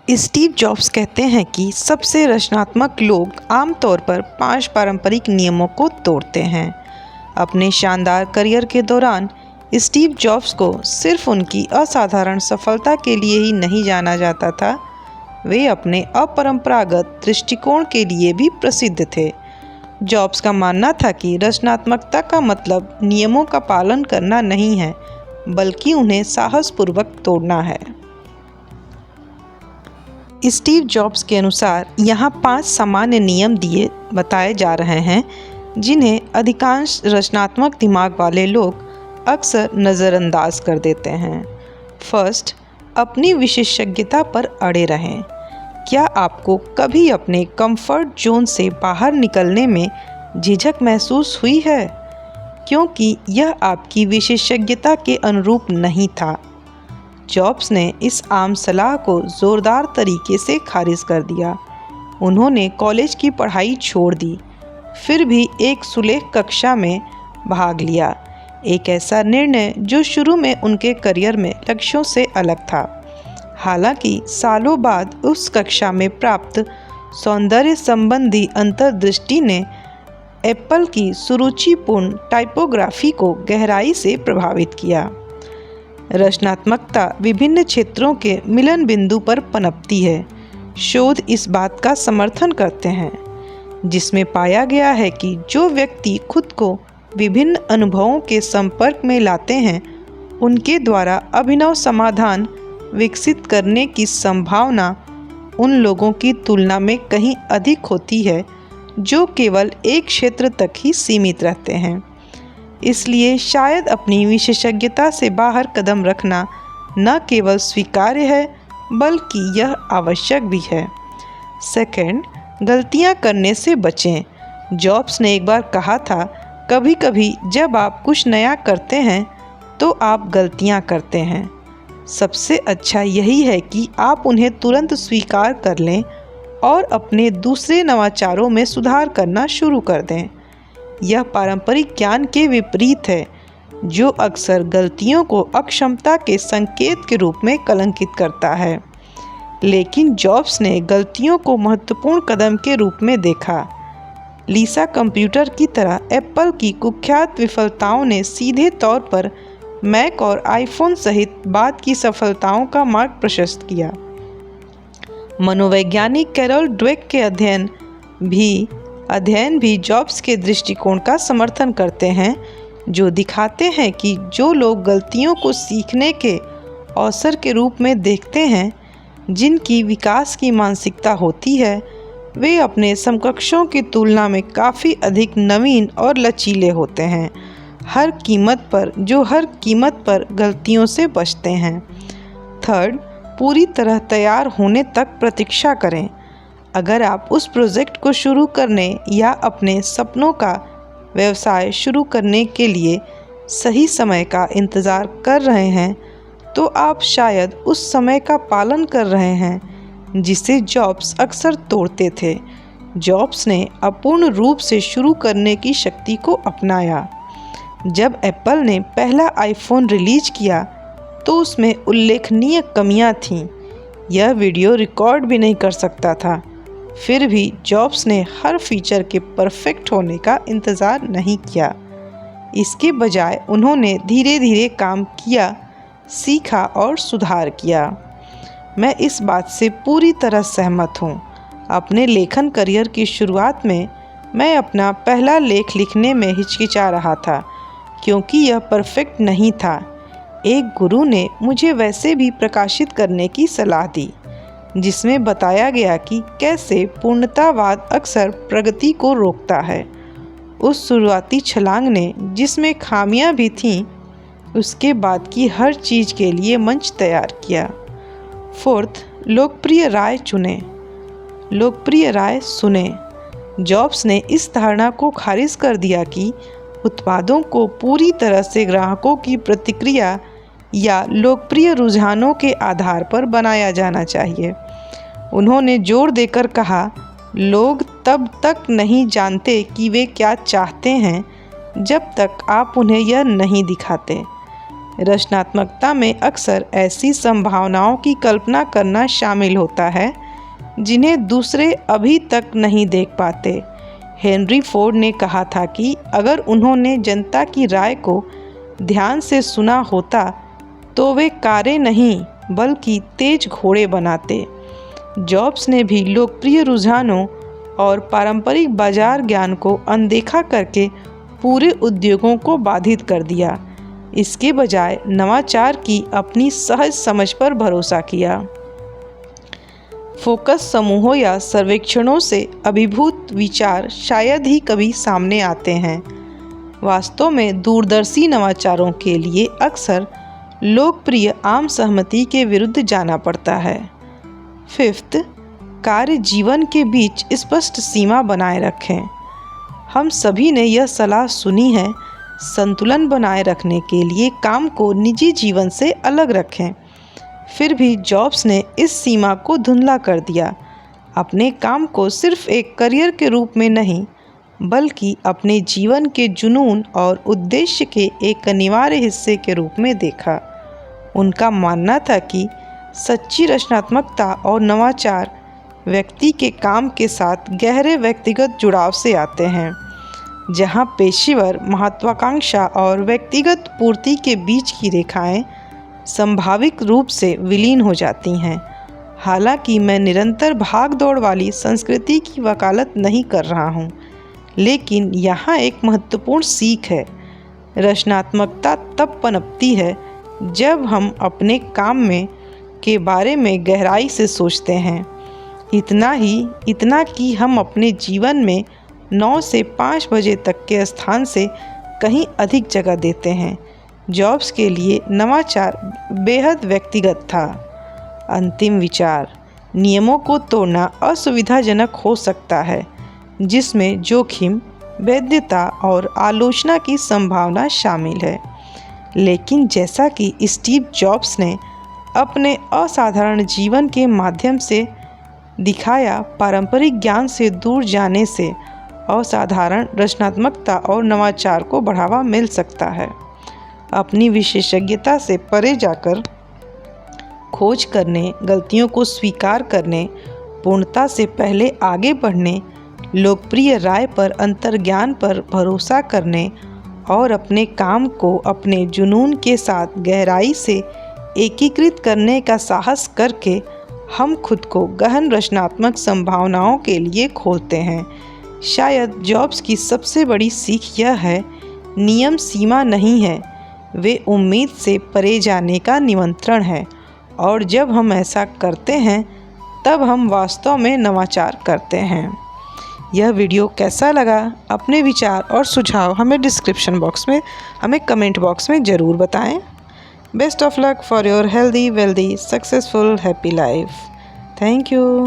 Steve jobs कहते हैं कि सबसे रचनात्मक लोग आमतौर पर 5 पारंपरिक नियमों को तोड़ते हैं। अपने शानदार करियर के दौरान स्टीव जॉब्स को सिर्फ उनकी असाधारण सफलता के लिए ही नहीं जाना जाता था, वे अपने अपरंपरागत दृष्टिकोण के लिए भी प्रसिद्ध थे। जॉब्स का मानना था कि रचनात्मकता का मतलब नियमों का पालन करना नहीं है, बल्कि उन्हें साहसपूर्वक तोड़ना है। स्टीव जॉब्स के अनुसार यहाँ 5 सामान्य नियम बताए जा रहे हैं, जिन्हें अधिकांश रचनात्मक दिमाग वाले लोग अक्सर नज़रअंदाज कर देते हैं। फर्स्ट, अपनी विशेषज्ञता पर अड़े रहें। क्या आपको कभी अपने कंफर्ट जोन से बाहर निकलने में झिझक महसूस हुई है, क्योंकि यह आपकी विशेषज्ञता के अनुरूप नहीं था? जॉब्स ने इस आम सलाह को ज़ोरदार तरीके से खारिज कर दिया। उन्होंने कॉलेज की पढ़ाई छोड़ दी, फिर भी एक सुलेख कक्षा में भाग लिया, एक ऐसा निर्णय जो शुरू में उनके करियर में लक्ष्यों से अलग था। हालांकि सालों बाद उस कक्षा में प्राप्त सौंदर्य संबंधी अंतर्दृष्टि ने एप्पल की सुरुचिपूर्ण टाइपोग्राफी को गहराई से प्रभावित किया। रचनात्मकता विभिन्न क्षेत्रों के मिलन बिंदु पर पनपती है। शोध इस बात का समर्थन करते हैं, जिसमें पाया गया है कि जो व्यक्ति खुद को विभिन्न अनुभवों के संपर्क में लाते हैं, उनके द्वारा अभिनव समाधान विकसित करने की संभावना उन लोगों की तुलना में कहीं अधिक होती है जो केवल एक क्षेत्र तक ही सीमित रहते हैं। इसलिए शायद अपनी विशेषज्ञता से बाहर कदम रखना न केवल स्वीकार्य है, बल्कि यह आवश्यक भी है। सेकंड, गलतियां करने से बचें। जॉब्स ने एक बार कहा था, कभी कभी जब आप कुछ नया करते हैं तो आप गलतियां करते हैं। सबसे अच्छा यही है कि आप उन्हें तुरंत स्वीकार कर लें और अपने दूसरे नवाचारों में सुधार करना शुरू कर दें। यह पारंपरिक ज्ञान के विपरीत है, जो अक्सर गलतियों को अक्षमता के संकेत के रूप में कलंकित करता है। लेकिन जॉब्स ने गलतियों को महत्वपूर्ण कदम के रूप में देखा। लीसा कंप्यूटर की तरह एप्पल की कुख्यात विफलताओं ने सीधे तौर पर मैक और आईफोन सहित बाद की सफलताओं का मार्ग प्रशस्त किया। मनोवैज्ञानिक कैरोल ड्वेक के अध्ययन भी जॉब्स के दृष्टिकोण का समर्थन करते हैं, जो दिखाते हैं कि जो लोग गलतियों को सीखने के अवसर के रूप में देखते हैं, जिनकी विकास की मानसिकता होती है, वे अपने समकक्षों की तुलना में काफ़ी अधिक नवीन और लचीले होते हैं, हर कीमत पर गलतियों से बचते हैं। थर्ड, पूरी तरह तैयार होने तक प्रतीक्षा करें। अगर आप उस प्रोजेक्ट को शुरू करने या अपने सपनों का व्यवसाय शुरू करने के लिए सही समय का इंतज़ार कर रहे हैं, तो आप शायद उस समय का पालन कर रहे हैं जिसे जॉब्स अक्सर तोड़ते थे। जॉब्स ने अपूर्ण रूप से शुरू करने की शक्ति को अपनाया। जब एप्पल ने पहला आईफोन रिलीज किया तो उसमें उल्लेखनीय कमियां थीं। यह वीडियो रिकॉर्ड भी नहीं कर सकता था। फिर भी जॉब्स ने हर फीचर के परफेक्ट होने का इंतज़ार नहीं किया। इसके बजाय उन्होंने धीरे धीरे काम किया, सीखा और सुधार किया। मैं इस बात से पूरी तरह सहमत हूँ। अपने लेखन करियर की शुरुआत में मैं अपना पहला लेख लिखने में हिचकिचा रहा था, क्योंकि यह परफेक्ट नहीं था। एक गुरु ने मुझे वैसे भी प्रकाशित करने की सलाह दी, जिसमें बताया गया कि कैसे पूर्णतावाद अक्सर प्रगति को रोकता है। उस शुरुआती छलांग ने, जिसमें खामियां भी थीं, उसके बाद की हर चीज़ के लिए मंच तैयार किया। फोर्थ, लोकप्रिय राय चुनें, लोकप्रिय राय सुने। जॉब्स ने इस धारणा को खारिज कर दिया कि उत्पादों को पूरी तरह से ग्राहकों की प्रतिक्रिया या लोकप्रिय रुझानों के आधार पर बनाया जाना चाहिए। उन्होंने जोर देकर कहा, लोग तब तक नहीं जानते कि वे क्या चाहते हैं जब तक आप उन्हें यह नहीं दिखाते। रचनात्मकता में अक्सर ऐसी संभावनाओं की कल्पना करना शामिल होता है जिन्हें दूसरे अभी तक नहीं देख पाते। हेनरी फोर्ड ने कहा था कि अगर उन्होंने जनता की राय को ध्यान से सुना होता तो वे कारें नहीं बल्कि तेज घोड़े बनाते। जॉब्स ने भी लोकप्रिय रुझानों और पारंपरिक बाजार ज्ञान को अनदेखा करके पूरे उद्योगों को बाधित कर दिया। इसके बजाय नवाचार की अपनी सहज समझ पर भरोसा किया। फोकस समूहों या सर्वेक्षणों से अभिभूत विचार शायद ही कभी सामने आते हैं। वास्तव में दूरदर्शी नवाचारों के लिए अक्सर लोकप्रिय आम सहमति के विरुद्ध जाना पड़ता है। 5, कार्य जीवन के बीच स्पष्ट सीमा बनाए रखें। हम सभी ने यह सलाह सुनी है, संतुलन बनाए रखने के लिए काम को निजी जीवन से अलग रखें। फिर भी जॉब्स ने इस सीमा को धुंधला कर दिया। अपने काम को सिर्फ एक करियर के रूप में नहीं बल्कि अपने जीवन के जुनून और उद्देश्य के एक अनिवार्य हिस्से के रूप में देखा। उनका मानना था कि सच्ची रचनात्मकता और नवाचार व्यक्ति के काम के साथ गहरे व्यक्तिगत जुड़ाव से आते हैं, जहां पेशेवर महत्वाकांक्षा और व्यक्तिगत पूर्ति के बीच की रेखाएं संभाविक रूप से विलीन हो जाती हैं। हालांकि मैं निरंतर भाग दौड़ वाली संस्कृति की वकालत नहीं कर रहा हूं, लेकिन यहाँ एक महत्वपूर्ण सीख है। रचनात्मकता तब पनपती है जब हम अपने काम में के बारे में गहराई से सोचते हैं। इतना कि हम अपने जीवन में 9 से 5 बजे तक के स्थान से कहीं अधिक जगह देते हैं। जॉब्स के लिए नवाचार बेहद व्यक्तिगत था। अंतिम विचार, नियमों को तोड़ना असुविधाजनक हो सकता है, जिसमें जोखिम, वैधता और आलोचना की संभावना शामिल है। लेकिन जैसा कि स्टीव जॉब्स ने अपने असाधारण जीवन के माध्यम से दिखाया, पारंपरिक ज्ञान से दूर जाने से असाधारण रचनात्मकता और नवाचार को बढ़ावा मिल सकता है। अपनी विशेषज्ञता से परे जाकर खोज करने, गलतियों को स्वीकार करने, पूर्णता से पहले आगे बढ़ने, लोकप्रिय राय पर अंतर्ज्ञान पर भरोसा करने और अपने काम को अपने जुनून के साथ गहराई से एकीकृत करने का साहस करके हम खुद को गहन रचनात्मक संभावनाओं के लिए खोलते हैं। शायद जॉब्स की सबसे बड़ी सीख यह है, नियम सीमा नहीं है, वे उम्मीद से परे जाने का निमंत्रण है, और जब हम ऐसा करते हैं तब हम वास्तव में नवाचार करते हैं। यह वीडियो कैसा लगा? अपने विचार और सुझाव हमें कमेंट बॉक्स में ज़रूर बताएं। Best of luck for your healthy, wealthy, successful, happy life. Thank you.